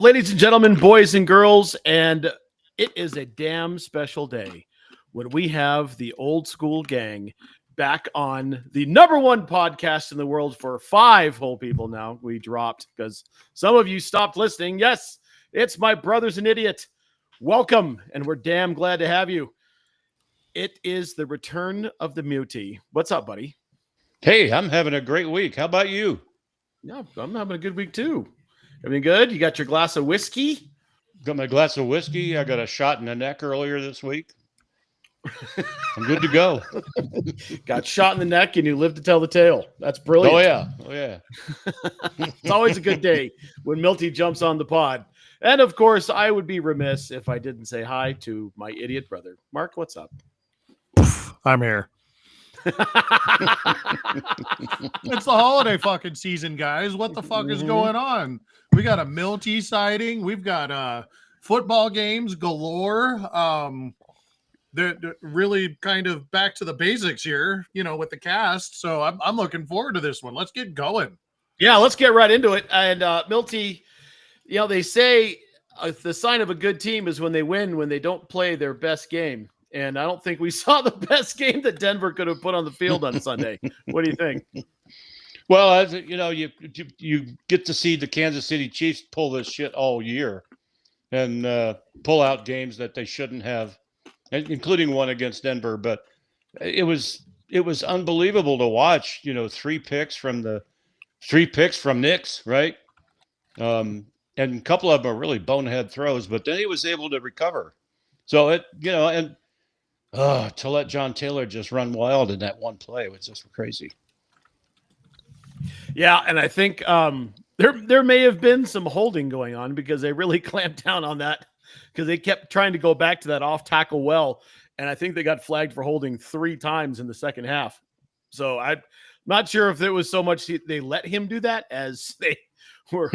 Ladies and gentlemen, boys and girls, and it is a damn special day when we have the old school gang back on the number one podcast in the world for 5 whole people now. We dropped because some of you stopped listening. Yes, it's my brother's an idiot. Welcome, and we're damn glad to have you. It is the return of the Mutie. What's up, buddy? Hey, I'm having a great week. How about you? Yeah, I'm having a good week too. Everything good? You got your glass of whiskey? Got my glass of whiskey. I got a shot in the neck earlier this week. I'm good to go. Got shot in the neck and you live to tell the tale. That's brilliant. Oh yeah. It's always a good day when Milty jumps on the pod. And of course, I would be remiss if I didn't say hi to my idiot brother. Mark, what's up? I'm here. It's the holiday fucking season, guys. What the fuck is going on? We got a Milty sighting. We've got football games galore. They're really kind of back to the basics here, with the cast. So I'm looking forward to this one. Let's get going. Yeah, let's get right into it. And Milty, they say the sign of a good team is when they win, when they don't play their best game. And I don't think we saw the best game that Denver could have put on the field on Sunday. What do you think? Well, as you get to see the Kansas City Chiefs pull this shit all year and pull out games that they shouldn't have, including one against Denver. But it was unbelievable to watch. 3 picks from Knicks, right? And a couple of them are really bonehead throws, but then he was able to recover. So to let John Taylor just run wild in that one play was just crazy. Yeah, and I think there may have been some holding going on because they really clamped down on that because they kept trying to go back to that off tackle well, and I think they got flagged for holding 3 times in the second half. So I'm not sure if it was so much they let him do that as they were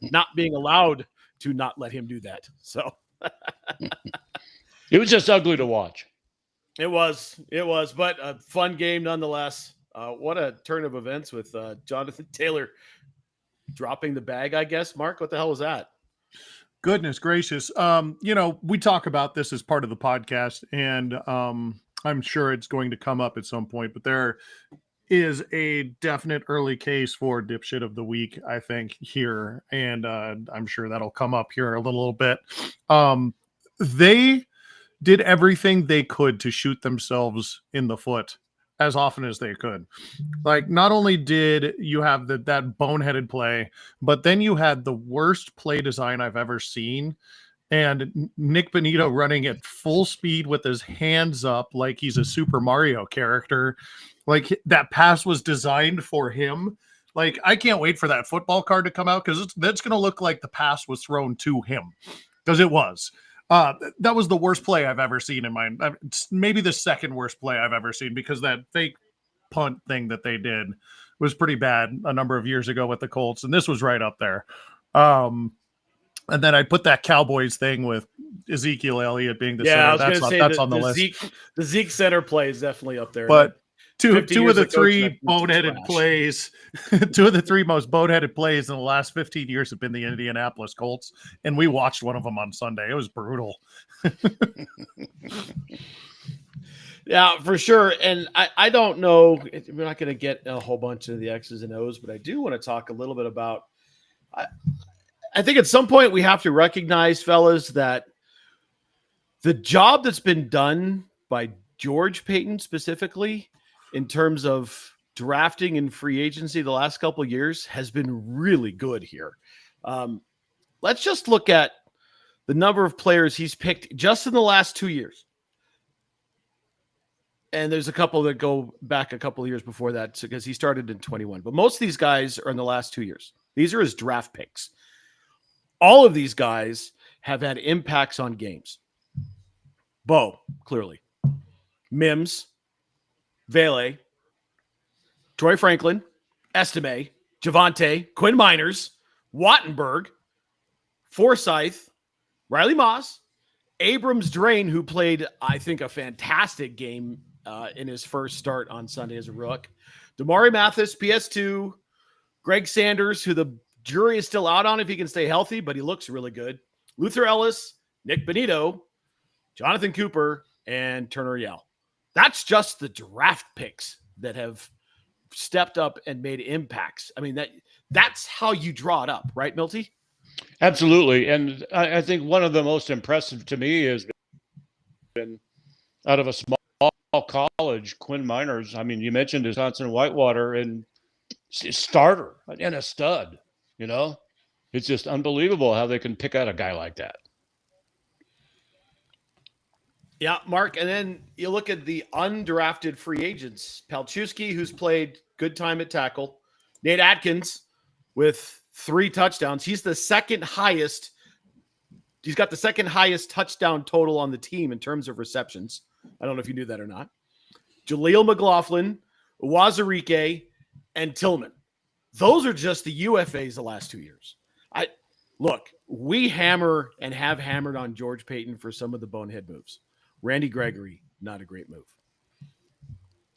not being allowed to not let him do that. So it was just ugly to watch. It was, but a fun game nonetheless. What a turn of events with Jonathan Taylor dropping the bag, I guess. Mark, what the hell was that? Goodness gracious. We talk about this as part of the podcast, and I'm sure it's going to come up at some point, but there is a definite early case for dipshit of the week, I think, here, and I'm sure that'll come up here a little bit. They did everything they could to shoot themselves in the foot as often as they could. Like, not only did you have that boneheaded play, but then you had the worst play design I've ever seen. And Nick Bonito running at full speed with his hands up like he's a Super Mario character. Like, that pass was designed for him. Like, I can't wait for that football card to come out because that's going to look like the pass was thrown to him, because it was. That was the worst play I've ever seen in maybe the second worst play I've ever seen, because that fake punt thing that they did was pretty bad a number of years ago with the Colts, and this was right up there. And then I put that Cowboys thing with Ezekiel Elliott being the center. That's on the list. The Zeke center play is definitely up there. But two of the 3 boneheaded plays, 2 of the 3 most boneheaded plays in the last 15 years have been the Indianapolis Colts, and we watched one of them on Sunday. It was brutal. Yeah, for sure. And I don't know, we're not going to get a whole bunch of the X's and O's, but I do want to talk a little bit about, I think at some point we have to recognize, fellas, that the job that's been done by George Paton specifically in terms of drafting and free agency the last couple of years has been really good here. Let's just look at the number of players he's picked just in the last 2 years. And there's a couple that go back a couple of years before that because he started in 21. But most of these guys are in the last 2 years. These are his draft picks. All of these guys have had impacts on games. Bo, clearly. Mims, Vele, Troy Franklin, Estime, Javonte, Quinn Miners, Wattenberg, Forsyth, Riley Moss, Abrams Drain, who played, I think, a fantastic game in his first start on Sunday as a rook, Damari Mathis, PS2, Greg Sanders, who the Jury is still out on if he can stay healthy, but he looks really good. Luther Ellis, Nick Benito, Jonathan Cooper, and Turner Yell. That's just the draft picks that have stepped up and made impacts. I mean, that's how you draw it up, right, Milty? Absolutely. And I think one of the most impressive to me has been out of a small college, Quinn Miners. I mean, you mentioned Wisconsin Whitewater and starter and a stud, you know? It's just unbelievable how they can pick out a guy like that. Yeah, Mark. And then you look at the undrafted free agents. Palczewski, who's played good time at tackle. Nate Atkins with 3 touchdowns. He's the second highest. He's got the second highest touchdown total on the team in terms of receptions. I don't know if you knew that or not. Jaleel McLaughlin, Wazarike, and Tillman. Those are just the UFAs the last 2 years. Look, we hammer and have hammered on George Paton for some of the bonehead moves. Randy Gregory, not a great move.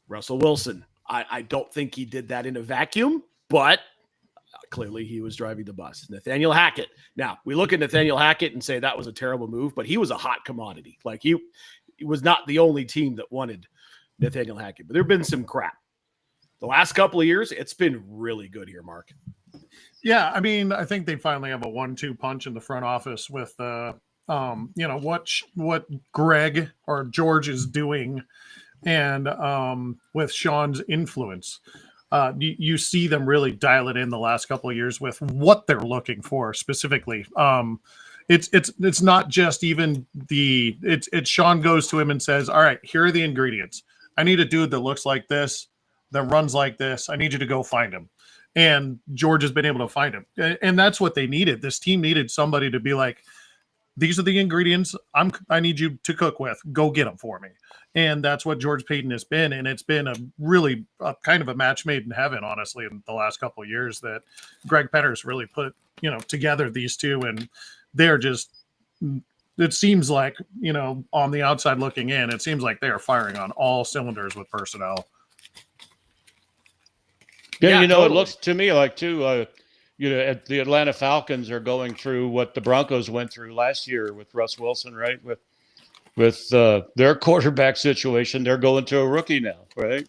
Russell Wilson, I don't think he did that in a vacuum, but clearly he was driving the bus. Nathaniel Hackett. Now, we look at Nathaniel Hackett and say that was a terrible move, but he was a hot commodity. Like he was not the only team that wanted Nathaniel Hackett, but there have been some crap. The last couple of years, it's been really good here, Mark. Yeah, I mean, I think they finally have a 1-2 punch in the front office with what Greg or George is doing, and with Sean's influence. You see them really dial it in the last couple of years with what they're looking for specifically. It's not just even it's Sean goes to him and says, all right, here are the ingredients. I need a dude that looks like this, that runs like this. I need you to go find him. And George has been able to find him. And that's what they needed. This team needed somebody to be like, these are the ingredients I need you to cook with. Go get them for me. And that's what George Paton has been. And it's been a really kind of a match made in heaven, honestly, in the last couple of years that Greg Penner's really put, together these two. And they're just, it seems like, on the outside looking in, it seems like they are firing on all cylinders with personnel. Yeah, totally. It looks to me like, too, the Atlanta Falcons are going through what the Broncos went through last year with Russ Wilson, right? With their quarterback situation, they're going to a rookie now, right?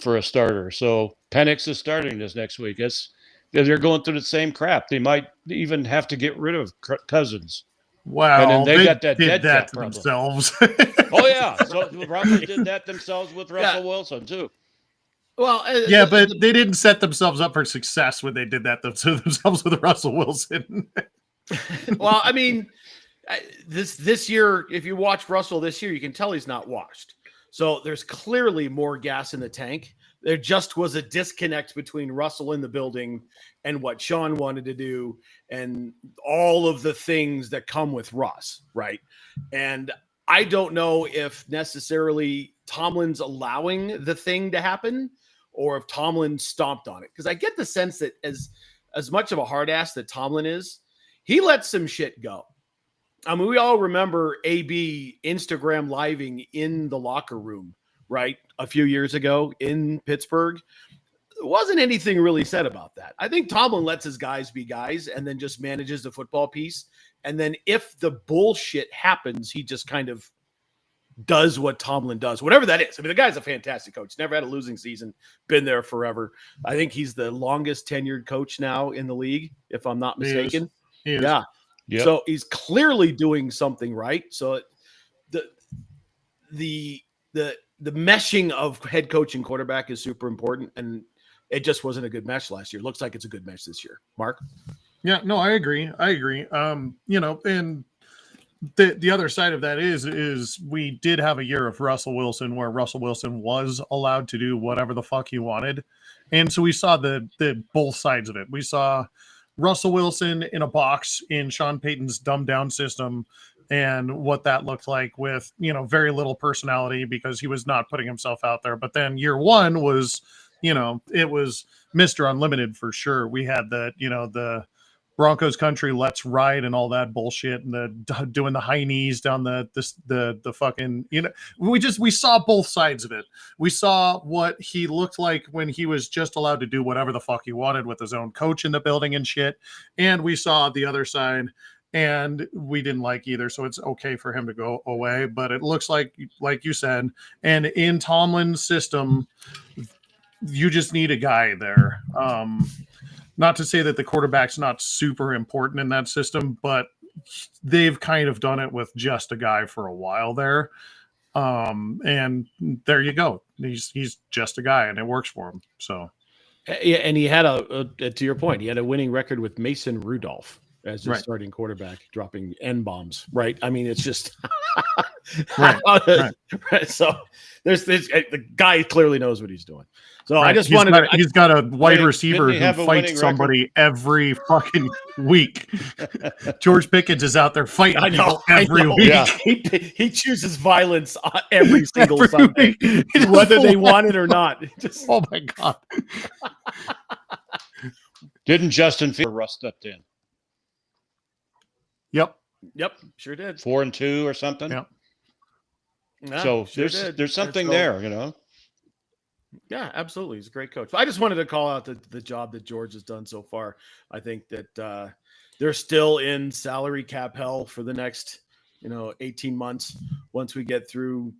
For a starter. So Penix is starting this next week. They're going through the same crap. They might even have to get rid of Cousins. Wow, and then they got that did dead that cap problem. themselves. Oh yeah, so the Broncos did that themselves with Russell Wilson too. Well, yeah, but they didn't set themselves up for success when they did that themselves with Russell Wilson. Well, I mean, this year, if you watch Russell this year, you can tell he's not washed. So there's clearly more gas in the tank. There just was a disconnect between Russell in the building and what Sean wanted to do and all of the things that come with Russ, right? And I don't know if necessarily Tomlin's allowing the thing to happen or if Tomlin stomped on it. Because I get the sense that as much of a hard ass that Tomlin is, he lets some shit go. I mean, we all remember AB Instagram living in the locker room, right? A few years ago in Pittsburgh. There wasn't anything really said about that. I think Tomlin lets his guys be guys and then just manages the football piece. And then if the bullshit happens, he just kind of does what Tomlin does, whatever that is. I mean, the guy's a fantastic coach. Never had a losing season, been there forever. I think he's the longest tenured coach now in the league, if I'm not mistaken. He is. Yeah. Yep. So he's clearly doing something right. So the meshing of head coach and quarterback is super important. And it just wasn't a good mesh last year. Looks like it's a good mesh this year. Mark? Yeah, no, I agree. And the other side of that is we did have a year of Russell Wilson where Russell Wilson was allowed to do whatever the fuck he wanted. And so we saw the both sides of it. We saw Russell Wilson in a box in Sean Payton's dumbed down system and what that looked like with, very little personality because he was not putting himself out there. But then year one was, it was Mr. Unlimited for sure. We had the Broncos country, let's ride and all that bullshit, and doing the high knees down the fucking, we saw both sides of it. We saw what he looked like when he was just allowed to do whatever the fuck he wanted with his own coach in the building and shit, and we saw the other side, and we didn't like either. So it's okay for him to go away, but it looks like you said, and in Tomlin's system, you just need a guy there. Not to say that the quarterback's not super important in that system, but they've kind of done it with just a guy for a while there. And there you go. He's just a guy, and it works for him. So, yeah, and he had to your point, he had a winning record with Mason Rudolph as his starting quarterback, dropping N-bombs. Right? I mean, it's just right. So the guy clearly knows what he's doing. So right. I just he's got a wide receiver who fights somebody every fucking week. George Pickens is out there fighting people every week. Yeah. He chooses violence every single Sunday, whether they want it or not. Just, oh my God. Didn't Justin Fields rust stepped in? Yep, sure did. 4-2 or something. Yep. Yeah, so sure there's something there, Yeah, absolutely. He's a great coach. I just wanted to call out the job that George has done so far. I think that they're still in salary cap hell for the next, 18 months. Once we get through,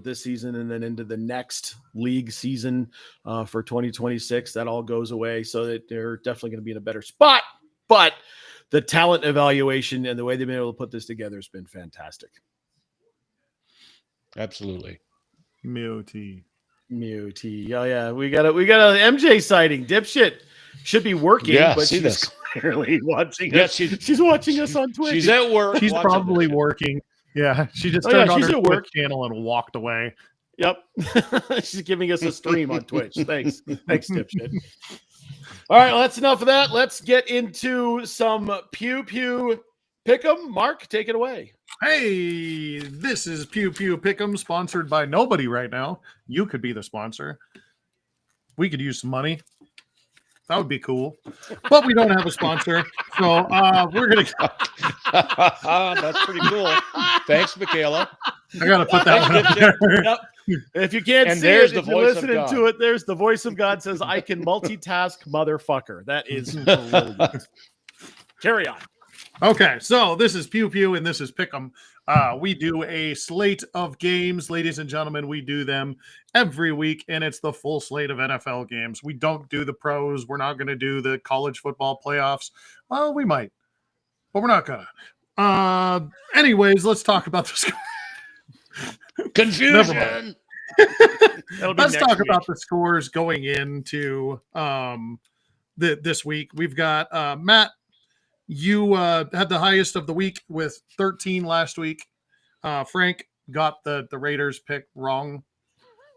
this season and then into the next league season for 2026, that all goes away. So that they're definitely going to be in a better spot. But the talent evaluation and the way they've been able to put this together has been fantastic. Absolutely. Muti. Oh yeah, we got a MJ sighting. Dipshit should be working, but she's clearly watching us. She's watching us on Twitch. She's at work. She's probably working. Yeah, she just turned on her Twitch channel and walked away. Yep. She's giving us a stream on Twitch. Thanks, Dipshit. All right, well, that's enough of that. Let's get into some Pew Pew Pick 'em. Mark, take it away. Hey, this is Pew Pew Pick 'em, sponsored by nobody right now. You could be the sponsor. We could use some money. That would be cool. But we don't have a sponsor. So we're going to... That's pretty cool. Thanks, Michaela. I got to put that one up there. Yep. If you can't see it, if you're listening to it, there's the voice of God says, I can multitask, motherfucker. That is brilliant. Carry on. Okay, so this is Pew Pew and this is Pick 'em. We do a slate of games, ladies and gentlemen. We do them every week, and it's the full slate of NFL games. We don't do the pros. We're not going to do the college football playoffs. Well, we might, but we're not going to. Anyways, let's talk about this. Confusion. Let's talk about the scores going into this week. We've got Matt. You had the highest of the week with 13 last week. Frank got the Raiders pick wrong,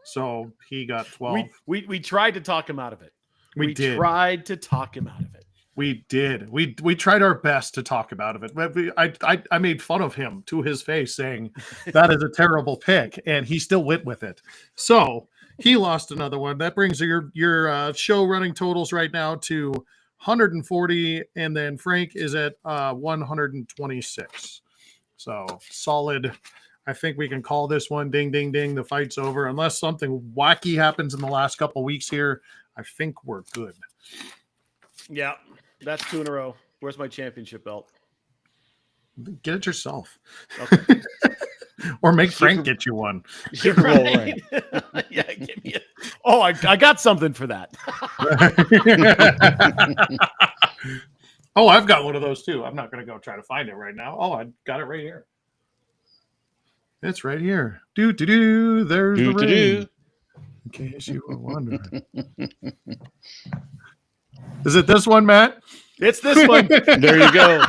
so he got 12. We tried to talk him out of it. We tried to talk him out of it. We did. We tried our best to talk him out of it. I made fun of him to his face, saying that is a terrible pick, and he still went with it. So he lost another one. That brings your show running totals right now to 140, and then Frank is at 126. So solid. I think we can call this one ding, ding, ding. The fight's over. Unless something wacky happens in the last couple of weeks here, I think we're good. Yeah, that's 2 in a row. Where's my championship belt? Get it yourself. Okay. Or make Frank get you one. You're right. Yeah, give me it. Oh, I got something for that. Oh, I've got one of those too. I'm not going to go try to find it right now. Oh, I got it right here. It's right here. There's the ring. In case you were wondering. Is it this one, Matt? It's this one. There you go.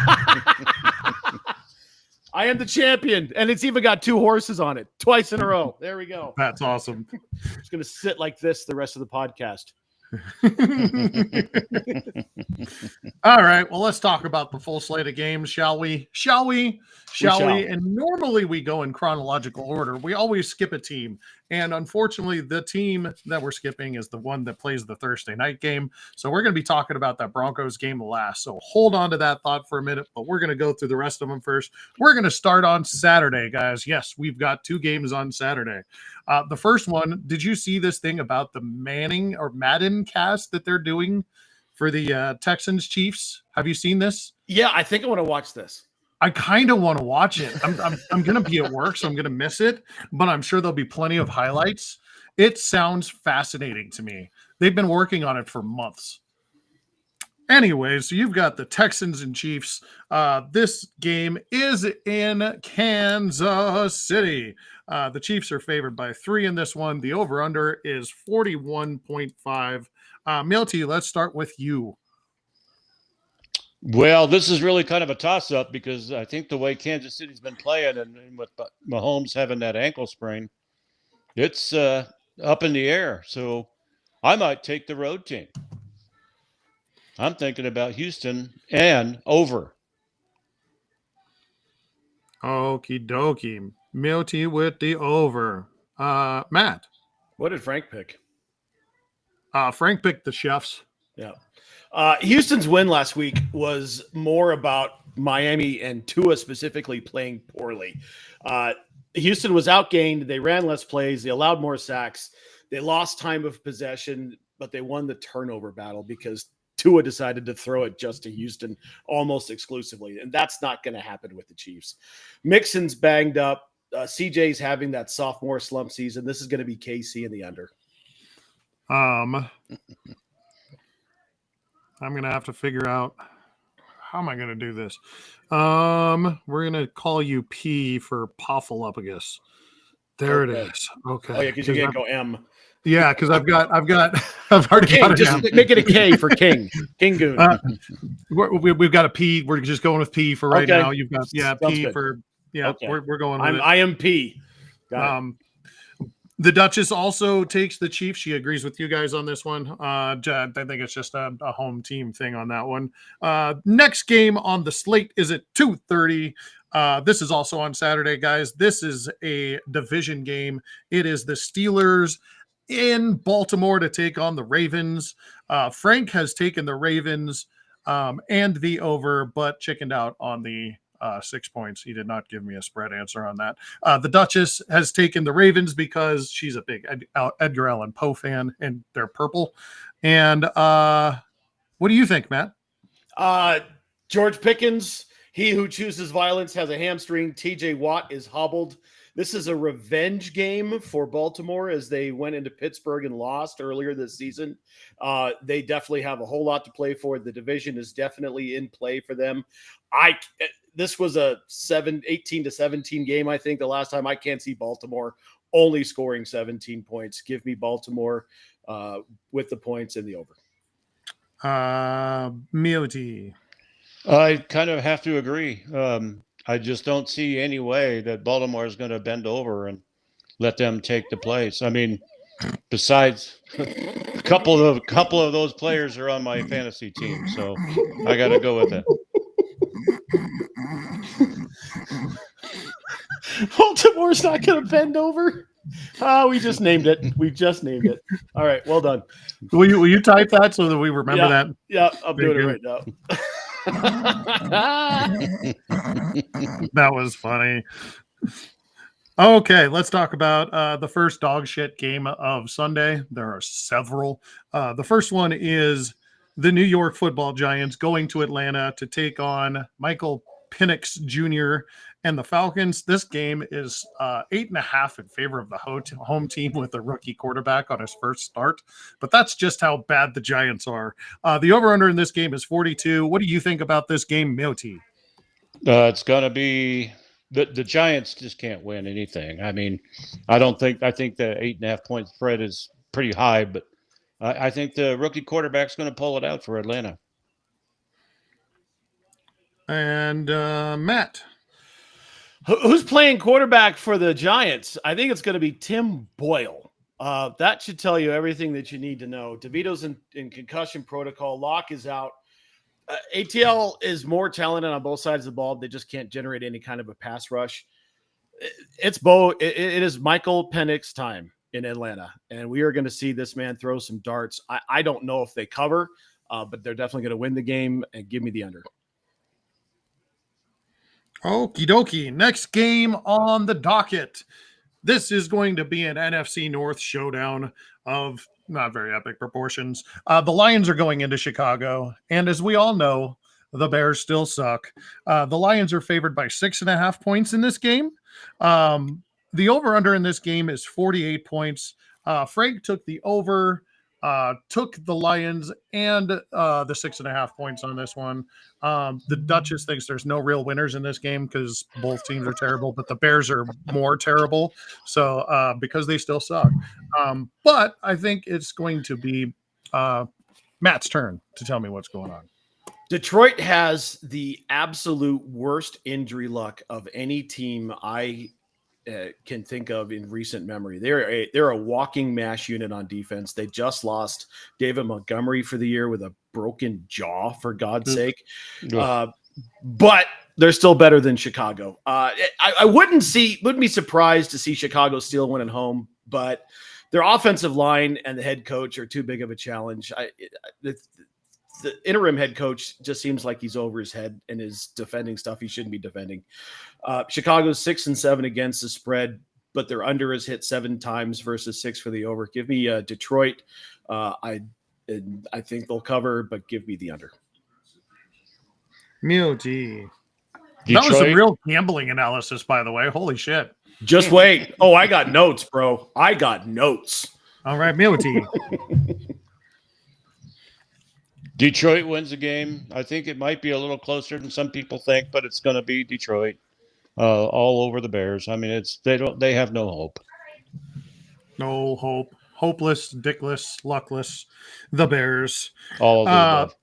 I am the champion, and it's even got 2 horses on it twice in a row. There we go. That's awesome. It's going to sit like this the rest of the podcast. All right. Well, let's talk about the full slate of games, shall we? Shall we? Shall we? And normally we go in chronological order. We always skip a team. And unfortunately, the team that we're skipping is the one that plays the Thursday night game. So we're going to be talking about that Broncos game last. So hold on to that thought for a minute, but we're going to go through the rest of them first. We're going to start on Saturday, guys. Yes, we've got 2 games on Saturday. The first one, did you see this thing about the Madden cast that they're doing for the Texans Chiefs? Have you seen this? Yeah, I think I want to watch this. I kind of want to watch it. I'm going to be at work, so I'm going to miss it, but I'm sure there'll be plenty of highlights. It sounds fascinating to me. They've been working on it for months. Anyways, so you've got the Texans and Chiefs. This game is in Kansas City. The Chiefs are favored by 3 in this one. The over-under is 41.5. Milty, let's start with you. Well, this is really kind of a toss-up because I think the way Kansas City's been playing and with Mahomes having that ankle sprain, it's up in the air. So I might take the road team. I'm thinking about Houston and over. Okie dokie. Milty with the over. Matt. What did Frank pick? Frank picked the Chiefs. Yeah. Houston's win last week was more about Miami and Tua specifically playing poorly. Houston was outgained. They ran less plays. They allowed more sacks. They lost time of possession, but they won the turnover battle because Tua decided to throw it just to Houston almost exclusively. And that's not going to happen with the Chiefs. Mixon's banged up. CJ's having that sophomore slump season. This is going to be KC in the under. I'm going to have to figure out how am I going to do this. We're going to call you P for Poffaluppagus. There it is. Okay. Oh yeah, because you can't go M. Yeah, because I've already got it. Just make it a K for King. King Goon. We've got a P. We're just going with P for right now. You've got Sounds P good. for Okay. We're going with it. I am P. Got it. The Duchess also takes the Chiefs. She agrees with you guys on this one. I think it's just a home team thing on that one. Next game on the slate is at 2:30. This is also on Saturday, guys. This is a division game. It is the Steelers in Baltimore to take on the Ravens. Frank has taken the Ravens and the over, but chickened out on the 6 points. He did not give me a spread answer on that. The Duchess has taken the Ravens because she's a big Edgar Allan Poe fan and they're purple. And what do you think, Matt? George Pickens, he who chooses violence has a hamstring. TJ Watt is hobbled. This is a revenge game for Baltimore as they went into Pittsburgh and lost earlier this season. They definitely have a whole lot to play for. The division is definitely in play for them. This was a 18-17 game, I think, the last time. I can't see Baltimore only scoring 17 points. Give me Baltimore with the points and the over. Milty. I kind of have to agree. I just don't see any way that Baltimore is going to bend over and let them take the place. I mean, besides a couple of those players are on my fantasy team, so I got to go with it. Baltimore's not going to bend over. We just named it. We just named it. All right, well done. Will you type that so that we remember that? Yeah, I'm doing it right now. That was funny. Okay, let's talk about the first dog shit game of Sunday. There are several. The first one is the New York Football Giants going to Atlanta to take on Michael Penix Jr. and the Falcons. This game is 8.5 in favor of the home team with a rookie quarterback on his first start. But that's just how bad the Giants are. The over-under in this game is 42. What do you think about this game, Milty? It's going to be the Giants just can't win anything. I mean, I think the 8.5 point spread is pretty high, but I think the rookie quarterback's going to pull it out for Atlanta. And Matt. Who's playing quarterback for the Giants? I think it's going to be Tim Boyle. That should tell you everything that you need to know. DeVito's in concussion protocol. Locke is out. ATL is more talented on both sides of the ball. They just can't generate any kind of a pass rush. It's Bo. It is Michael Penix's time in Atlanta, and we are going to see this man throw some darts. I don't know if they cover, but they're definitely going to win the game, and give me the under. Okie dokie. Next game on the docket. This is going to be an NFC North showdown of not very epic proportions. The Lions are going into Chicago, and as we all know, the Bears still suck. The Lions are favored by 6.5 points in this game. The over-under in this game is 48 points. Frank took the over, took the Lions and the 6.5 points on this one. The Duchess thinks there's no real winners in this game because both teams are terrible, but the Bears are more terrible. So because they still suck. But I think it's going to be Matt's turn to tell me what's going on. Detroit has the absolute worst injury luck of any team I can think of in recent memory. They're a walking mash unit on defense. They just lost David Montgomery for the year with a broken jaw, for God's sake. But they're still better than Chicago. I wouldn't be surprised to see Chicago still win at home, but their offensive line and the head coach are too big of a challenge. The interim head coach just seems like he's over his head and is defending stuff he shouldn't be defending. Chicago's 6-7 against the spread, but their under is hit 7 times versus 6 for the over. Give me Detroit. I think they'll cover, but give me the under. Multi. That was some real gambling analysis, by the way. Holy shit. Just wait. Oh, I got notes, bro. I got notes. All right, Multi. Detroit wins the game. I think it might be a little closer than some people think, but it's going to be Detroit all over the Bears. I mean, they have no hope. No hope. Hopeless, dickless, luckless. The Bears. All of the above.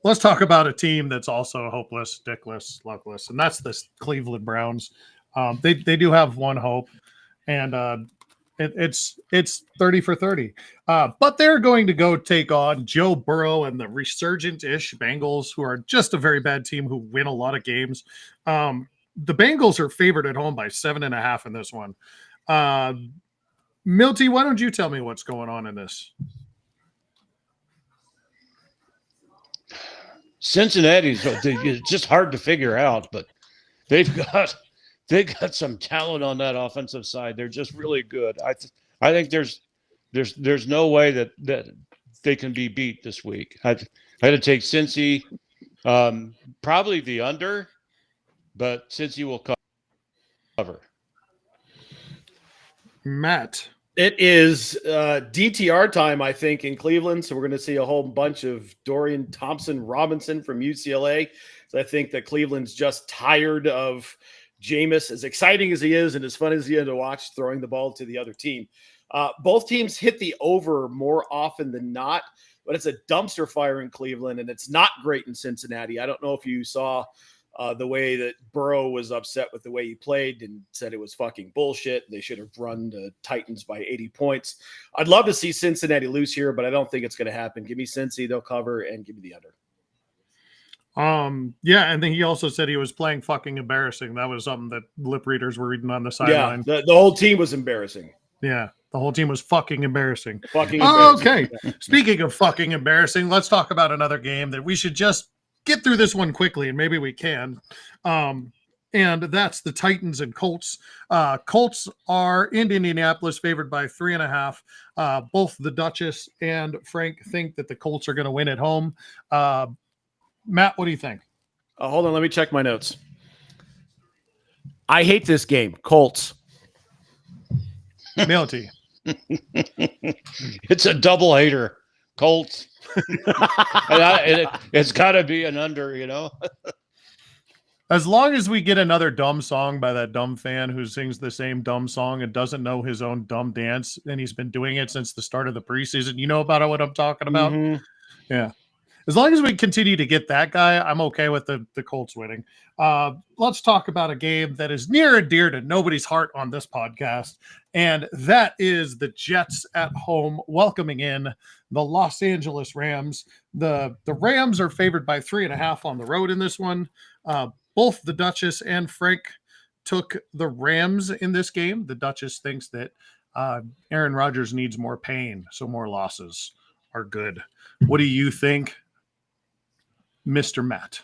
Let's talk about a team that's also hopeless, dickless, luckless, and that's the Cleveland Browns. They do have one hope, and it's 30 for 30. But they're going to go take on Joe Burrow and the resurgent-ish Bengals, who are just a very bad team who win a lot of games. The Bengals are favored at home by 7.5 in this one. Milty, why don't you tell me what's going on in this? Cincinnati's it's just hard to figure out, but they've got some talent on that offensive side. They're just really good. I think there's no way that they can be beat this week. I had to take Cincy, probably the under, but Cincy will cover. Matt. It is DTR time, I think, in Cleveland. So we're going to see a whole bunch of Dorian Thompson-Robinson from UCLA. So I think that Cleveland's just tired of Jameis, as exciting as he is and as fun as he is to watch, throwing the ball to the other team. Both teams hit the over more often than not, but it's a dumpster fire in Cleveland, and it's not great in Cincinnati. I don't know if you saw the way that Burrow was upset with the way he played and said it was fucking bullshit. They should have run the Titans by 80 points. I'd love to see Cincinnati lose here, but I don't think it's going to happen. Give me Cincy, they'll cover, and give me the under. Yeah, and then he also said he was playing fucking embarrassing. That was something that lip readers were reading on the sideline. Yeah, the whole team was embarrassing. Yeah, the whole team was fucking embarrassing. Fucking embarrassing. Okay, speaking of fucking embarrassing, let's talk about another game that we should just get through this one quickly, and maybe we can. And that's the Titans and Colts. Colts are in Indianapolis, favored by 3.5. Both the Duchess and Frank think that the Colts are going to win at home. Matt, what do you think? Hold on, let me check my notes. I hate this game. Colts. Milty. It's a double hater. Colts. It's got to be an under, you know. As long as we get another dumb song by that dumb fan who sings the same dumb song and doesn't know his own dumb dance, and he's been doing it since the start of the preseason. You know about what I'm talking about? Mm-hmm. Yeah. As long as we continue to get that guy, I'm okay with the Colts winning. Let's talk about a game that is near and dear to nobody's heart on this podcast, and that is the Jets at home welcoming in the Los Angeles Rams. The Rams are favored by 3.5 on the road in this one. Both the Duchess and Frank took the Rams in this game. The Duchess thinks that Aaron Rodgers needs more pain, so more losses are good. What do you think, Mr. Matt?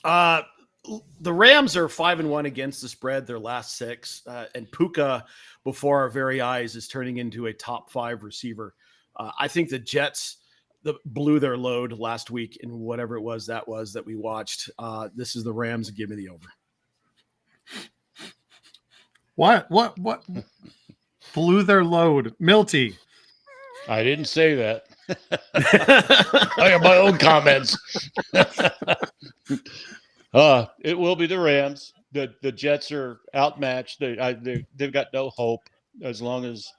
The Rams are 5-1 against the spread, their last 6. And Puka, before our very eyes, is turning into a top 5 receiver. I think the Jets blew their load last week in whatever it was that we watched. This is the Rams. Give me the over. What blew their load? Milty. I didn't say that. I have my own comments. It will be the Rams. The Jets are outmatched. They've got no hope as long as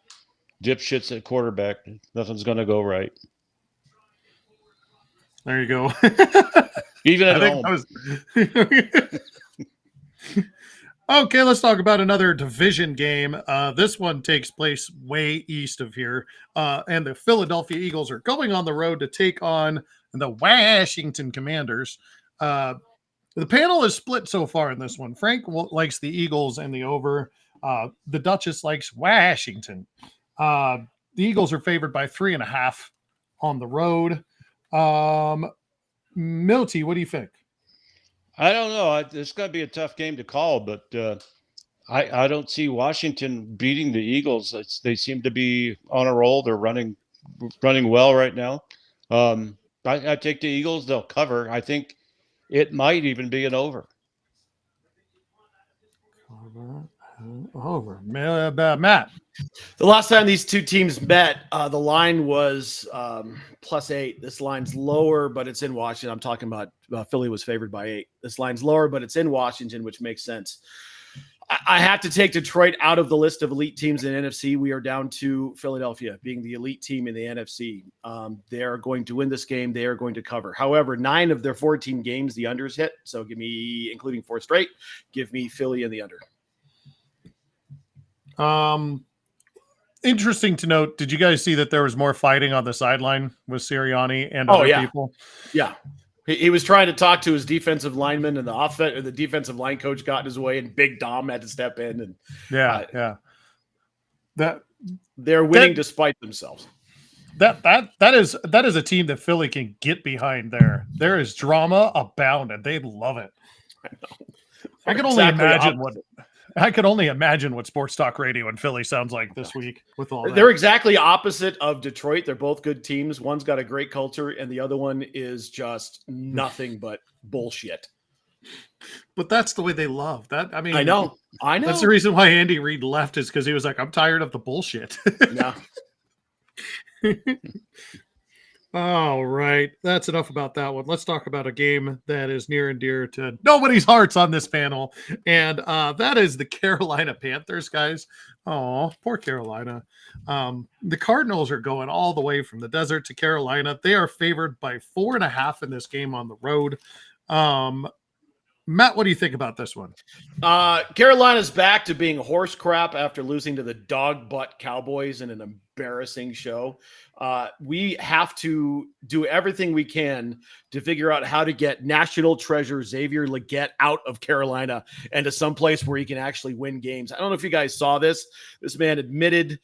dipshits at quarterback. Nothing's going to go right. There you go. Even at home. Okay, let's talk about another division game. This one takes place way east of here. And the Philadelphia Eagles are going on the road to take on the Washington Commanders. The panel is split so far in this one. Frank likes the Eagles and the over. The Duchess likes Washington. The Eagles are favored by 3.5 on the road. Milty, what do you think? I don't know. It's going to be a tough game to call, but I don't see Washington beating the Eagles. They seem to be on a roll. They're running well right now. I take the Eagles. They'll cover. I think it might even be an over. Over. Matt. The last time these two teams met, the line was +8. This line's lower, but it's in Washington. I'm talking about Philly was favored by 8. This line's lower, but it's in Washington, which makes sense. I have to take Detroit out of the list of elite teams in the NFC. We are down to Philadelphia being the elite team in the NFC. They are going to win this game. They are going to cover. However, 9 of their 14 games, the unders hit. So give me, including 4 straight, give me Philly in the under. Interesting to note. Did you guys see that there was more fighting on the sideline with Sirianni and other people? Yeah. He was trying to talk to his defensive lineman, and the defensive line coach got in his way, and Big Dom had to step in. And that they're winning despite themselves. That is a team that Philly can get behind. There is drama abound, and they love it. I know. I could only imagine what sports talk radio in Philly sounds like this week with all that. They're exactly opposite of Detroit. They're both good teams. One's got a great culture, and the other one is just nothing but bullshit. But that's the way they love that. I mean, I know. That's the reason why Andy Reid left, is because he was like, I'm tired of the bullshit. Yeah. All right. That's enough about that one. Let's talk about a game that is near and dear to nobody's hearts on this panel. And that is the Carolina Panthers, guys. Oh, poor Carolina. The Cardinals are going all the way from the desert to Carolina. They are favored by 4.5 in this game on the road. Matt, what do you think about this one? Carolina's back to being horse crap after losing to the dog butt Cowboys in an embarrassing show. We have to do everything we can to figure out how to get national treasure Xavier Legette out of Carolina and to some place where he can actually win games. I don't know if you guys saw this. This man admitted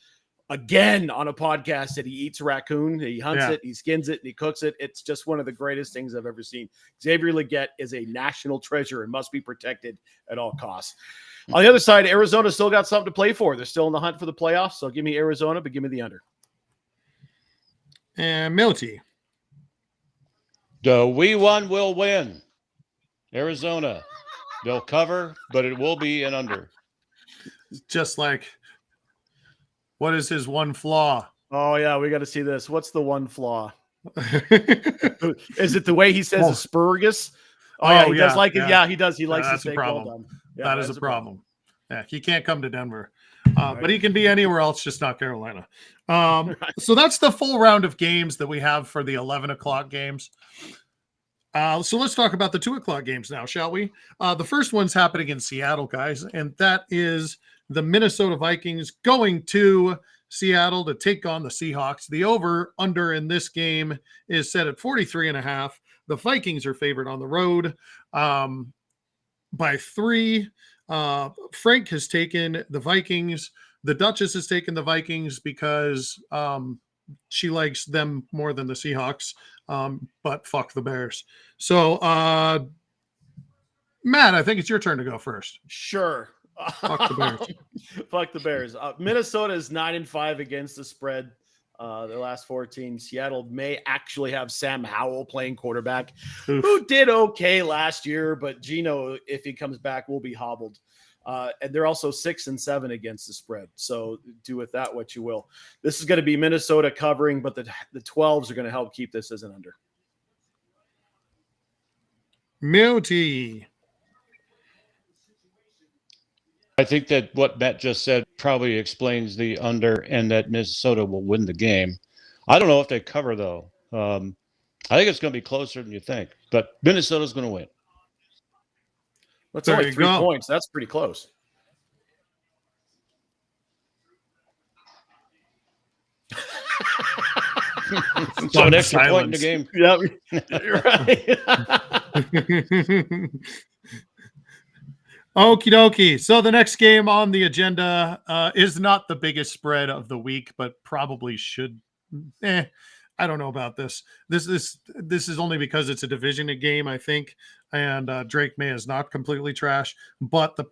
again on a podcast that he eats raccoon. He hunts it, he skins it, and he cooks it. It's just one of the greatest things I've ever seen. Xavier Legette is a national treasure and must be protected at all costs. On the other side, Arizona still got something to play for. They're still in the hunt for the playoffs. So give me Arizona, but give me the under. And Milty. The we one will win. Arizona. They'll cover, but it will be an under. Just like, what is his one flaw? Oh, yeah, we got to see this. What's the one flaw? Is it the way he says asparagus? He does like it. Yeah, he does. He likes to say well done. Yeah, that is a problem. Yeah, he can't come to Denver. But he can be anywhere else, just not Carolina. So that's the full round of games that we have for the 11 o'clock games. So let's talk about the 2 o'clock games now, shall we? The first one's happening in Seattle, guys, and that is the Minnesota Vikings going to Seattle to take on the Seahawks. The over-under in this game is set at 43.5. The Vikings are favored on the road by 3. Frank has taken the Vikings. The Duchess has taken the Vikings because she likes them more than the Seahawks, but fuck the Bears. So, Matt, I think it's your turn to go first. Sure. Fuck the Bears. Fuck the Bears. Minnesota is 9-5 against the spread. Their last 14. Seattle may actually have Sam Howell playing quarterback, who did okay last year, but Geno, if he comes back, will be hobbled. And they're also 6-7 against the spread. So do with that what you will. This is going to be Minnesota covering, but the 12s are going to help keep this as an under. Multi. I think that what Matt just said probably explains the under and that Minnesota will win the game. I don't know if they cover, though. I think it's going to be closer than you think, but Minnesota's going to win. That's only 3 points. That's pretty close. So an extra point in the game. Yep. Right. Okie dokie. So the next game on the agenda is not the biggest spread of the week, but probably should. I don't know about this. This is only because it's a division game, I think, and Drake May is not completely trash. But the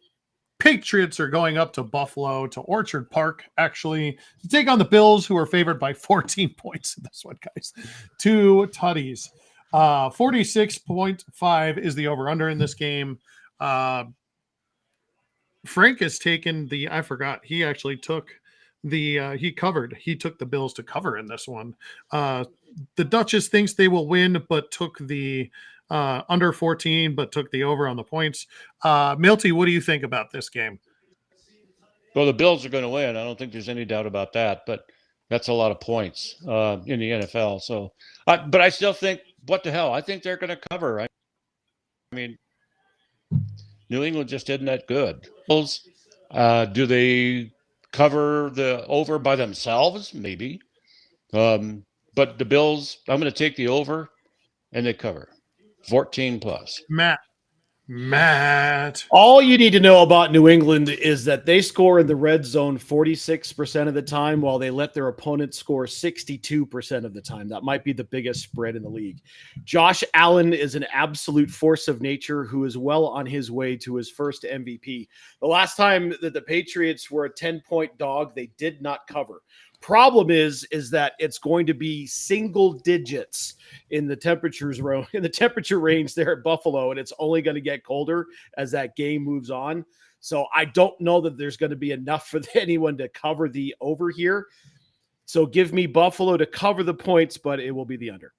Patriots are going up to Buffalo, to Orchard Park, actually, to take on the Bills, who are favored by 14 points in this one, guys. 2 tutties. 46.5 is the over-under in this game. Frank has taken the, I forgot, he actually took the, he took the Bills to cover in this one. The Duchess thinks they will win, but took the under 14, but took the over on the points. Milty, what do you think about this game? Well, the Bills are going to win. I don't think there's any doubt about that, but that's a lot of points in the NFL. So, but I still think, what the hell? I think they're going to cover. I mean, New England just isn't that good. Do they cover the over by themselves? Maybe. But the Bills, I'm going to take the over, and they cover 14 plus. Matt. All you need to know about New England is that they score in the red zone 46% of the time, while they let their opponents score 62% of the time. That might be the biggest spread in the league. Josh Allen is an absolute force of nature who is well on his way to his first MVP. The last time that the Patriots were a 10-point dog, they did not cover. Problem is that it's going to be single digits in the temperature range there at Buffalo, and it's only going to get colder as that game moves on. So I don't know that there's going to be enough for anyone to cover the over here. So give me Buffalo to cover the points, but it will be the under.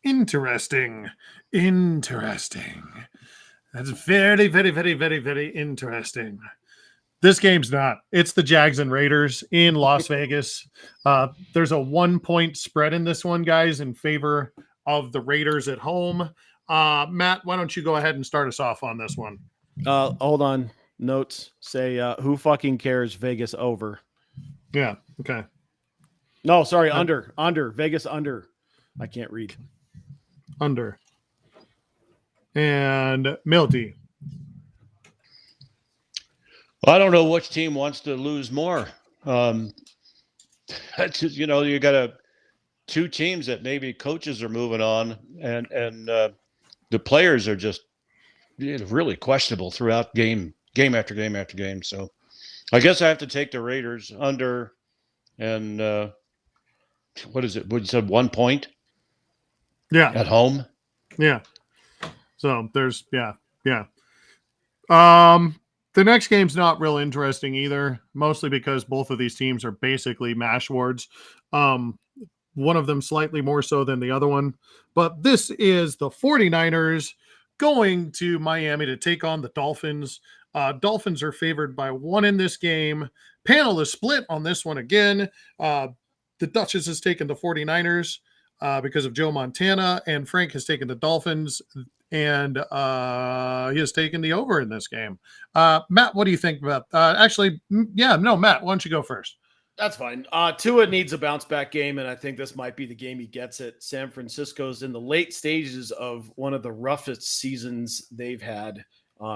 Interesting. That's very, very, very, very, very interesting. This game's not. It's the Jags and Raiders in Las Vegas. There's a 1-point spread in this one, guys, in favor of the Raiders at home. Matt, why don't you go ahead and start us off on this one? Hold on. Notes say, who fucking cares? Vegas over. Yeah. Okay. No, sorry. Under. Vegas under. I can't read. Under. And Milty. Well, I don't know which team wants to lose more. That's just, you got two teams that maybe coaches are moving on, and the players are just really questionable throughout game after game after game. So I guess I have to take the Raiders under, and what is it? What you said, 1 point? Yeah. At home? Yeah. So there's, yeah. The next game's not real interesting either, mostly because both of these teams are basically mash wards. One of them slightly more so than the other one. But this is the 49ers going to Miami to take on the Dolphins. Dolphins are favored by 1 in this game. Panel is split on this one again. The Duchess has taken the 49ers because of Joe Montana, and Frank has taken the Dolphins, and he has taken the over in this game. Matt, what do you think about Matt, why don't you go first? That's fine. Tua needs a bounce back game, and I think this might be the game he gets it. San Francisco's in the late stages of one of the roughest seasons they've had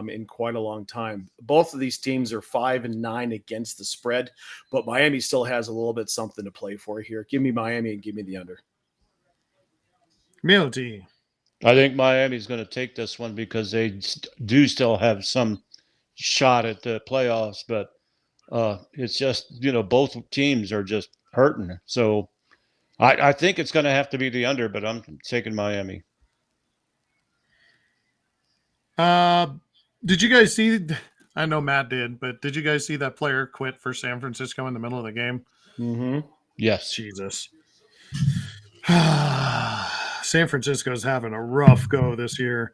in quite a long time. Both of these teams are 5-9 against the spread, but Miami still has a little bit something to play for here. Give me Miami and give me the under. Milty. I think Miami's going to take this one because they do still have some shot at the playoffs, but it's just, both teams are just hurting. So I think it's going to have to be the under, but I'm taking Miami. Did you guys see? I know Matt did, but did you guys see that player quit for San Francisco in the middle of the game? Mm-hmm. Yes. Jesus. San Francisco's having a rough go this year.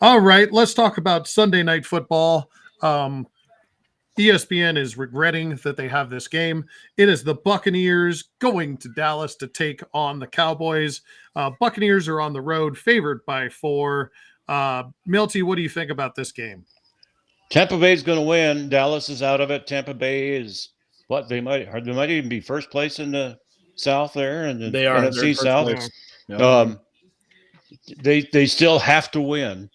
All right, let's talk about Sunday Night Football. ESPN is regretting that they have this game. It is the Buccaneers going to Dallas to take on the Cowboys. Buccaneers are on the road, favored by 4. Milty, what do you think about this game? Tampa Bay is going to win. Dallas is out of it. Tampa Bay is what they might even be first place in the South there, and the They are. NFC South. Yeah. They still have to win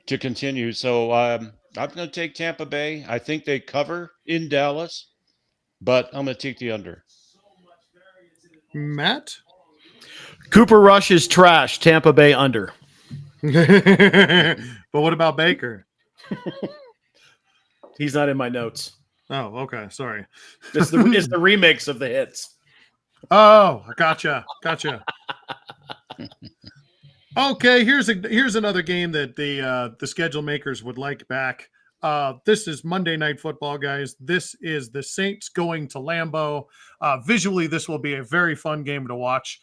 to continue. So I'm going to take Tampa Bay. I think they cover in Dallas, but I'm going to take the under. Matt? Cooper Rush is trash. Tampa Bay under. But what about Baker? He's not in my notes. Oh, okay. Sorry. It's the remix of the hits. Oh, gotcha. Okay, here's another game that the schedule makers would like back. This is Monday Night Football, guys. This is the Saints going to Lambeau. Visually, this will be a very fun game to watch.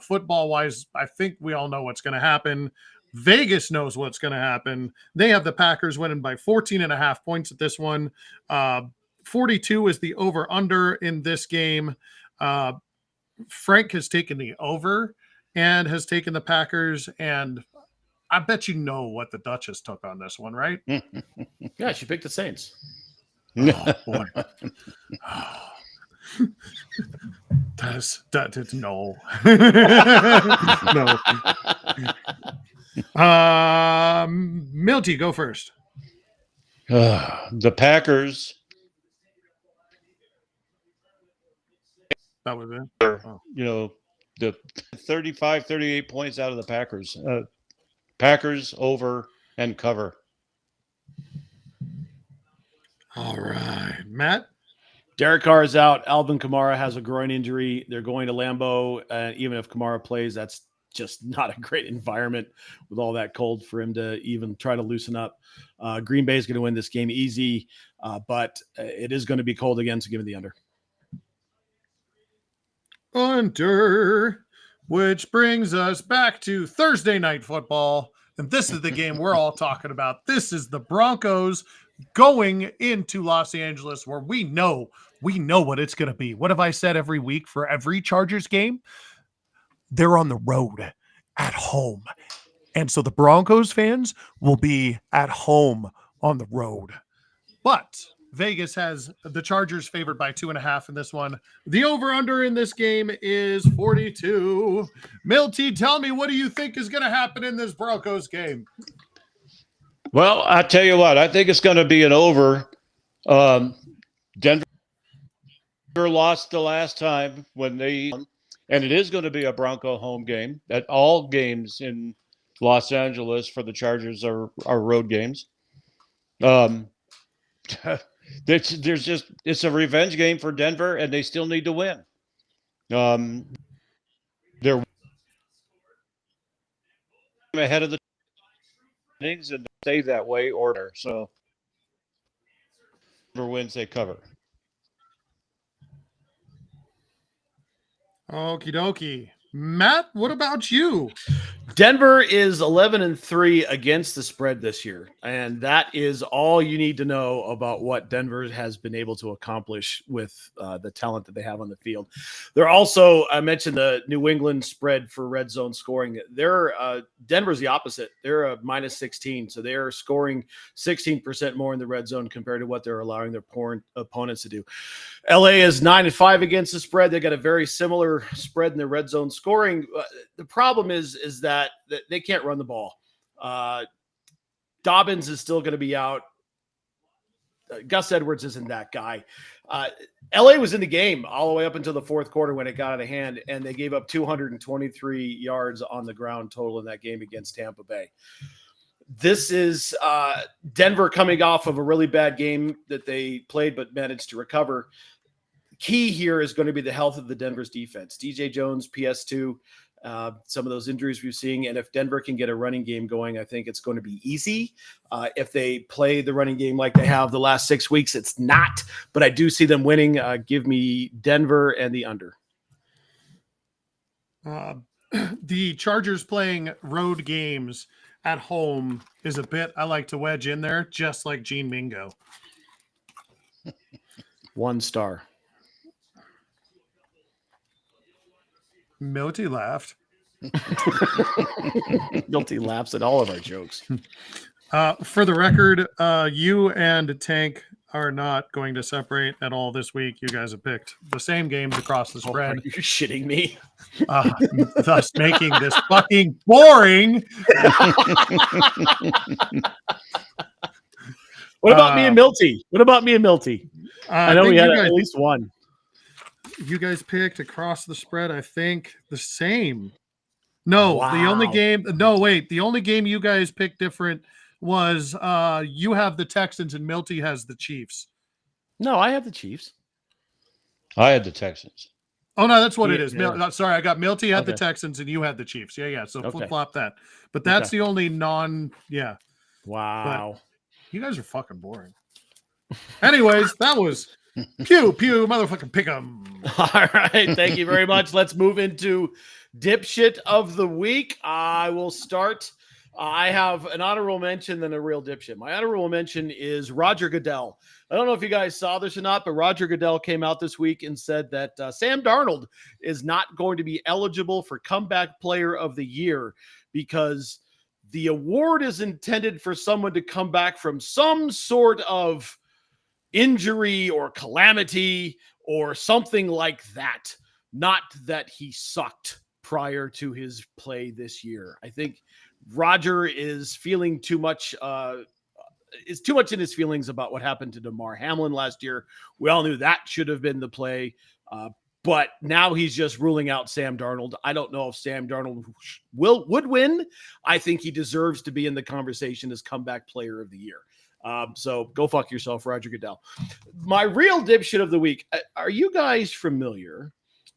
Football-wise, I think we all know what's going to happen. Vegas knows what's going to happen. They have the Packers winning by 14.5 points at this one. 42 is the over-under in this game. Frank has taken the over and has taken the Packers, and I bet you know what the Duchess took on this one, right? Yeah, she picked the Saints. Oh, boy. That no. No. Milty, go first. The Packers. That was it. The 35, 38 points out of the Packers. Packers over and cover. All right. Matt? Derek Carr is out. Alvin Kamara has a groin injury. They're going to Lambeau. Even if Kamara plays, that's just not a great environment with all that cold for him to even try to loosen up. Green Bay is going to win this game easy, but it is going to be cold again, so give me the under. Under, which brings us back to Thursday Night Football. And this is the game we're all talking about. This is the Broncos going into Los Angeles, where we know what it's going to be. What have I said every week for every Chargers game? They're on the road at home. And so the Broncos fans will be at home on the road. But Vegas has the Chargers favored by 2.5 in this one. The over-under in this game is 42. Milty, tell me, what do you think is going to happen in this Broncos game? Well, I tell you what, I think it's going to be an over. Denver lost the last time and it is going to be a Bronco home game. That all games in Los Angeles for the Chargers are road games. It's a revenge game for Denver, and they still need to win. They're ahead of the things and stay that way order. So Denver wins, they cover. Okie dokie. Matt, what about you? Denver is 11-3 against the spread this year, and that is all you need to know about what Denver has been able to accomplish with the talent that they have on the field. They're also, I mentioned the New England spread for red zone scoring. Denver's the opposite. They're a minus 16, so they're scoring 16% more in the red zone compared to what they're allowing their opponents to do. LA is 9-5 against the spread. They got a very similar spread in the red zone scoring. The problem is that they can't run the ball. Dobbins is still going to be out. Gus Edwards isn't that guy. LA was in the game all the way up until the fourth quarter when it got out of hand, and they gave up 223 yards on the ground total in that game against Tampa Bay. This is Denver coming off of a really bad game that they played but managed to recover. Key here is going to be the health of the Denver's defense. DJ Jones, PS2, some of those injuries we've seen. And if Denver can get a running game going, I think it's going to be easy. If they play the running game like they have the last 6 weeks, it's not. But I do see them winning. Give me Denver and the under. The Chargers playing road games at home is a bit I like to wedge in there, just like Gene Mingo. 1 star. Milty laughed. Guilty laughs at all of our jokes. For the record, you and Tank are not going to separate at all this week. You guys have picked the same games across the spread. Are you shitting me? Thus making this fucking boring. What about me and Milty? I know we had at least one. You guys picked across the spread, I think, the same. No, Wow. the only game you guys picked different was you have the Texans and Milty has the Chiefs. No, I have the Chiefs. I had the Texans. Oh, no, that's what it is. Yeah. Sorry, I got Milty had the Okay. Texans and you had the Chiefs. Yeah. So Okay. flip-flop that. But that's Okay. the only Wow. You guys are fucking boring. Anyways, that was Pew Pew motherfucking Pick 'em. All right. Thank you very much. Let's move into dipshit of the week. I will start. I have an honorable mention and a real dipshit. My honorable mention is Roger Goodell. I don't know if you guys saw this or not, but Roger Goodell came out this week and said that Sam Darnold is not going to be eligible for Comeback Player of the Year because the award is intended for someone to come back from some sort of injury or calamity or something like that. Not that he sucked prior to his play this year. I think Roger is feeling too much in his feelings about what happened to DeMar Hamlin last year. We all knew that should have been the play. But now he's just ruling out Sam Darnold. I don't know if Sam Darnold would win. I think he deserves to be in the conversation as comeback player of the year. So go fuck yourself, Roger Goodell. My real dipshit of the week. Are you guys familiar?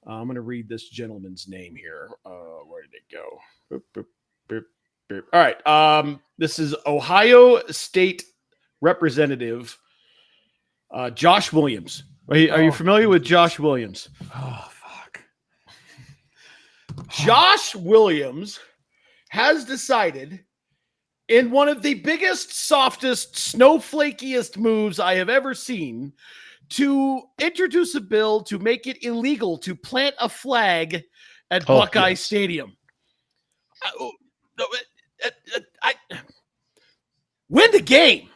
I'm going to read this gentleman's name here. Where did it go? Boop, boop, boop, boop. All right. This is Ohio State Representative Josh Williams. Are you familiar with Josh Williams? Oh, fuck. Josh Williams has decided, in one of the biggest, softest, snowflakiest moves I have ever seen, to introduce a bill to make it illegal to plant a flag at Buckeye Stadium. Win the game.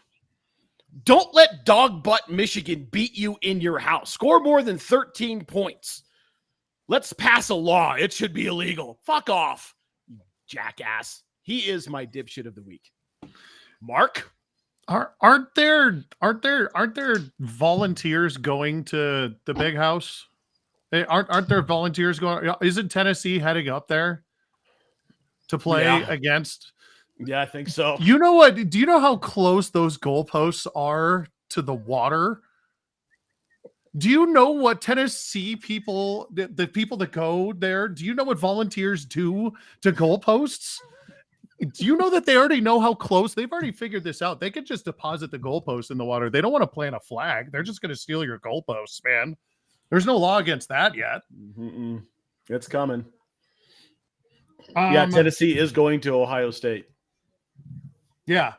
Don't let dog butt Michigan beat you in your house. Score more than 13 points. Let's pass a law. It should be illegal. Fuck off, you jackass. He is my dipshit of the week. Mark? Aren't there volunteers going to the big house? Aren't there volunteers going? Isn't Tennessee heading up there to play against? Yeah, I think so. You know what? Do you know how close those goalposts are to the water? Do you know what Tennessee people, the people that go there, do you know what volunteers do to goalposts? Do you know that they already know how close? They've already figured this out. They could just deposit the goalposts in the water. They don't want to plant a flag. They're just going to steal your goalposts, man. There's no law against that yet. It's coming. Yeah, Tennessee is going to Ohio State. Yeah.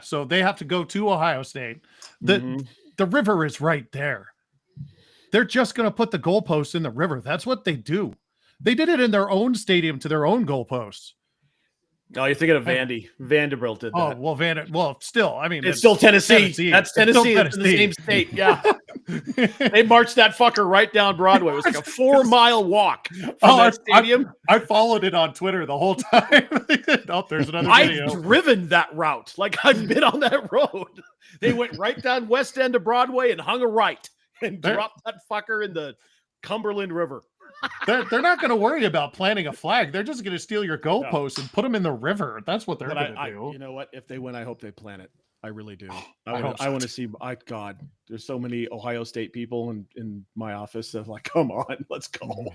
So they have to go to Ohio State. The river is right there. They're just going to put the goalposts in the river. That's what they do. They did it in their own stadium to their own goalposts. Oh, you're thinking of Vandy. Vanderbilt did that. Oh, well, still, I mean, it's still Tennessee. That's Tennessee. It's in the same state. Yeah. They marched that fucker right down Broadway. It was like a 4-mile walk from that stadium. I followed it on Twitter the whole time. Oh, there's another video. I've driven that route. Like, I've been on that road. They went right down West End of Broadway and hung a right and dropped that fucker in the Cumberland River. They're not going to worry about planting a flag. They're just going to steal your goalposts and put them in the river. That's what they're going to do. You know what? If they win, I hope they plant it. I really do. I want to see. God, there's so many Ohio State people in my office. They're like, come on, let's go. All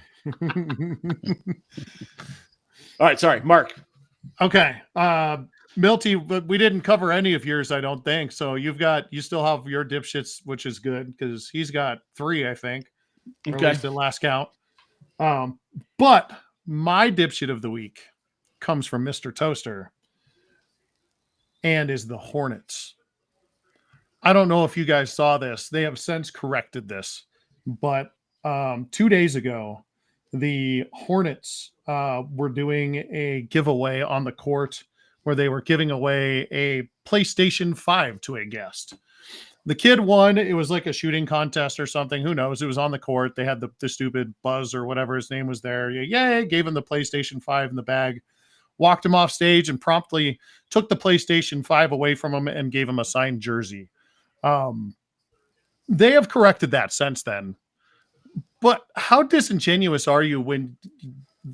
right, sorry, Mark. Okay, Milty, but we didn't cover any of yours, I don't think. So you still have your dipshits, which is good because he's got 3, I think. Okay, at least at last count. But my dipshit of the week comes from Mr. Toaster and is the Hornets. I don't know if you guys saw this. They have since corrected this, but 2 days ago, the Hornets were doing a giveaway on the court where they were giving away a PlayStation 5 to a guest. The kid won. It was like a shooting contest or something. Who knows? It was on the court. They had the stupid Buzz or whatever his name was there. Yay! Gave him the PlayStation 5 in the bag. Walked him off stage and promptly took the PlayStation 5 away from him and gave him a signed jersey. They have corrected that since then. But how disingenuous are you when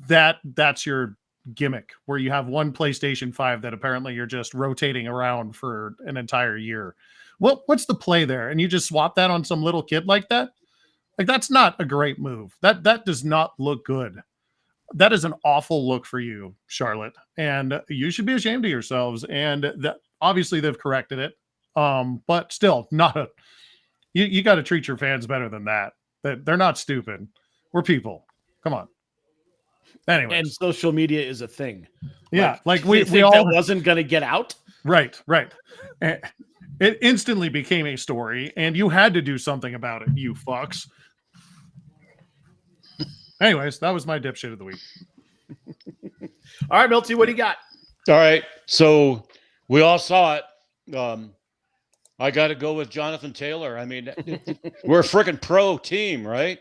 that's your gimmick, where you have one PlayStation 5 that apparently you're just rotating around for an entire year? What's the play there? And you just swap that on some little kid like that? Like, that's not a great move. That does not look good. That is an awful look for you, Charlotte. And you should be ashamed of yourselves. And that obviously they've corrected it. But still you got to treat your fans better than that. They're not stupid. We're people. Come on. Anyway. And social media is a thing. Yeah. Like we all that wasn't going to get out. Right. It instantly became a story, and you had to do something about it, you fucks. Anyways, that was my dipshit of the week. All right, Milty, what do you got? All right. So we all saw it. I got to go with Jonathan Taylor. I mean, we're a freaking pro team, right?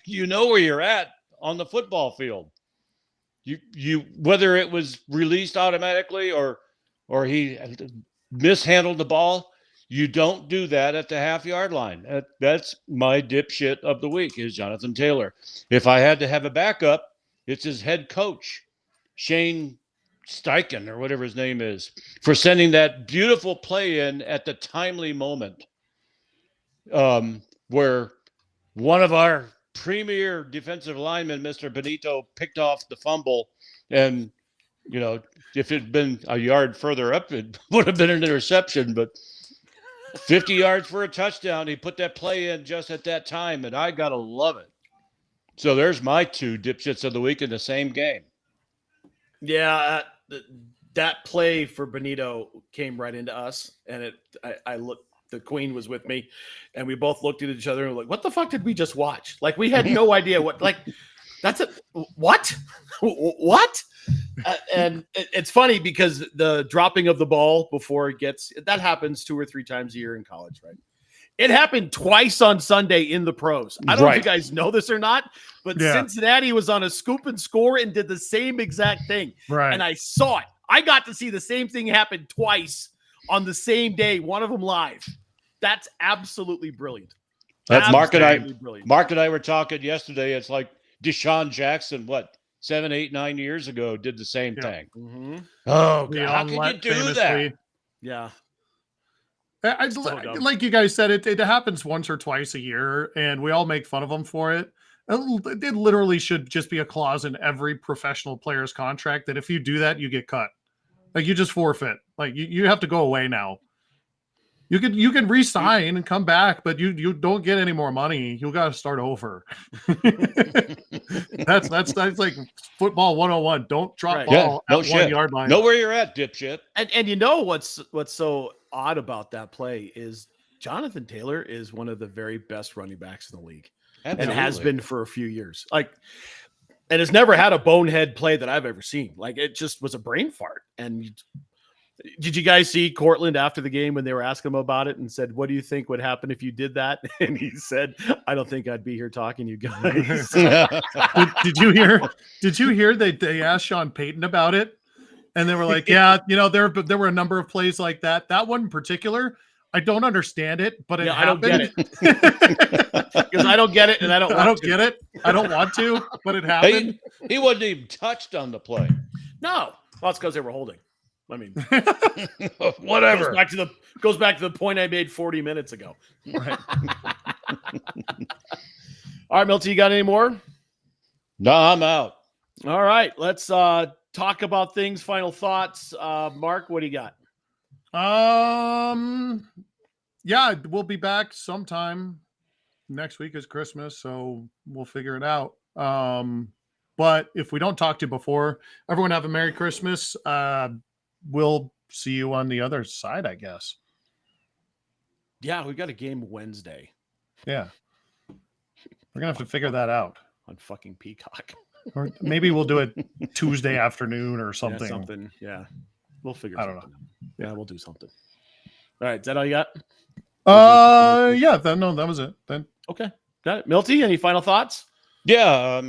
You know where you're at on the football field. You whether it was released automatically or he mishandled the ball, you don't do that at the half-yard line. That's my dipshit of the week is Jonathan Taylor. If I had to have a backup, it's his head coach, Shane Steichen or whatever his name is, for sending that beautiful play in at the timely moment where one of our premier defensive linemen, Mr. Benito, picked off the fumble. And, you know, if it had been a yard further up, it would have been an interception. But 50 yards for a touchdown, he put that play in just at that time, and I got to love it. So there's my 2 dipshits of the week in the same game. Yeah, that play for Benito came right into us, and I looked. The Queen was with me, and we both looked at each other and were like, "What the fuck did we just watch?" Like, we had no idea what. Like, that's a what? What? And it's funny because the dropping of the ball before it gets that happens 2 or 3 times a year in college, right? It happened twice on Sunday in the pros. I don't know if you guys know this or not, but Cincinnati was on a scoop and score and did the same exact thing. Right. And I saw it. I got to see the same thing happen twice on the same day, one of them live. That's absolutely brilliant. That's Mark and I were talking yesterday. It's like Deshaun Jackson, 7, 8, 9 years ago, did the same thing. Mm-hmm. Oh, God, how can you do that? Yeah. Like you guys said, it happens once or twice a year, and we all make fun of them for it. It literally should just be a clause in every professional player's contract that if you do that, you get cut. Like, you just forfeit. Like, you have to go away now. You can re-sign and come back, but you don't get any more money. You got to start over. that's like football 101. Don't drop Right. ball no at shit. 1 yard line. Know where you're at, dipshit. And you know what's so odd about that play is Jonathan Taylor is one of the very best running backs in the league. And has been for a few years. Like, and has never had a bonehead play that I've ever seen. Like, it just was a brain fart. And did you guys see Cortland after the game when they were asking him about it and said, "What do you think would happen if you did that?" And he said, "I don't think I'd be here talking to you guys." Did you hear that they asked Sean Payton about it? And they were like, "Yeah, there were a number of plays like that. That one in particular, I don't understand it, but I don't get it because I don't get it, and I don't get it. I don't want to, but it happened." He wasn't even touched on the play. No, well, it's because they were holding. I mean, whatever. Goes back to the point I made 40 minutes ago. Right. All right, Milty, you got any more? No, I'm out. All right, let's talk about things. Final thoughts. Mark, what do you got? Yeah, we'll be back sometime. Next week is Christmas, so we'll figure it out. But if we don't talk to you before, everyone have a Merry Christmas. We'll see you on the other side, I guess. Yeah, we've got a game Wednesday. Yeah. We're going to have to figure that out. On fucking Peacock. Or maybe we'll do it Tuesday afternoon or something. Yeah. We'll figure I don't know. Yeah, we'll do something. All right. Is that all you got? Yeah, that was it. Then okay. Got it. Milty, any final thoughts? Yeah,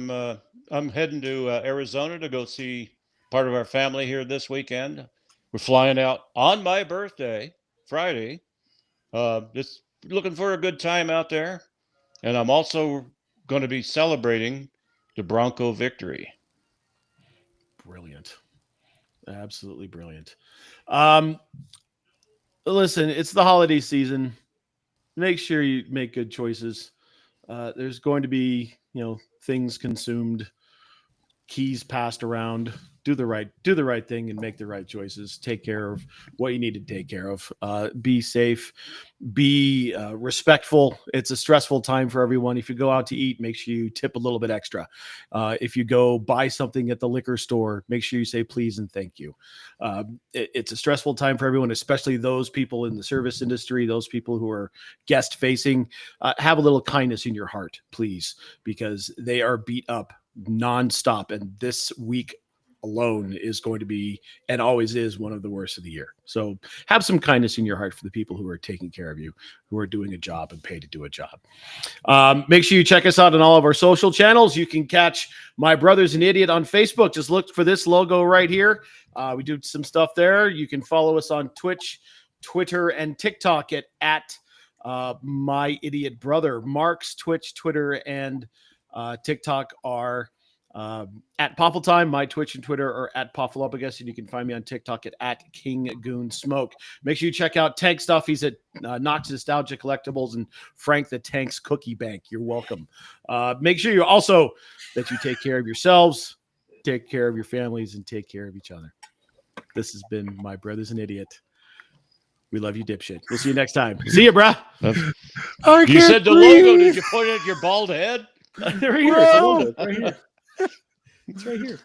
I'm heading to Arizona to go see part of our family here this weekend. We're flying out on my birthday, Friday. Just looking for a good time out there. And I'm also going to be celebrating the Bronco victory. Brilliant. Absolutely brilliant. Listen, it's the holiday season. Make sure you make good choices. There's going to be, things consumed, keys passed around. Do the right thing and make the right choices. Take care of what you need to take care of. Be safe, be respectful. It's a stressful time for everyone. If you go out to eat, make sure you tip a little bit extra. If you go buy something at the liquor store, make sure you say please and thank you. It's a stressful time for everyone, especially those people in the service industry, those people who are guest facing. Have a little kindness in your heart, please, because they are beat up nonstop. And this week alone is going to be, and always is, one of the worst of the year. So have some kindness in your heart for the people who are taking care of you, who are doing a job and paid to do a job. Make sure you check us out on all of our social channels. You can catch My Brother's an Idiot on Facebook. Just look for this logo right here. We do some stuff there. You can follow us on Twitch, Twitter, and TikTok at My Idiot Brother. Mark's Twitch, Twitter, and TikTok are at Poffle Time. My Twitch and Twitter are at Poffleopagus, and you can find me on TikTok at King Goon Smoke. Make sure you check out Tank Stuff. He's at Knox Nostalgia Collectibles and Frank the Tank's Cookie Bank. You're welcome. Make sure you also that you take care of yourselves, take care of your families, and take care of each other. This has been My Brother's an Idiot. We love you, dipshit. We'll see you next time. See you, brah. You said the logo. Did you point it at your bald head? Right here. It's a logo. Right here. It's right here.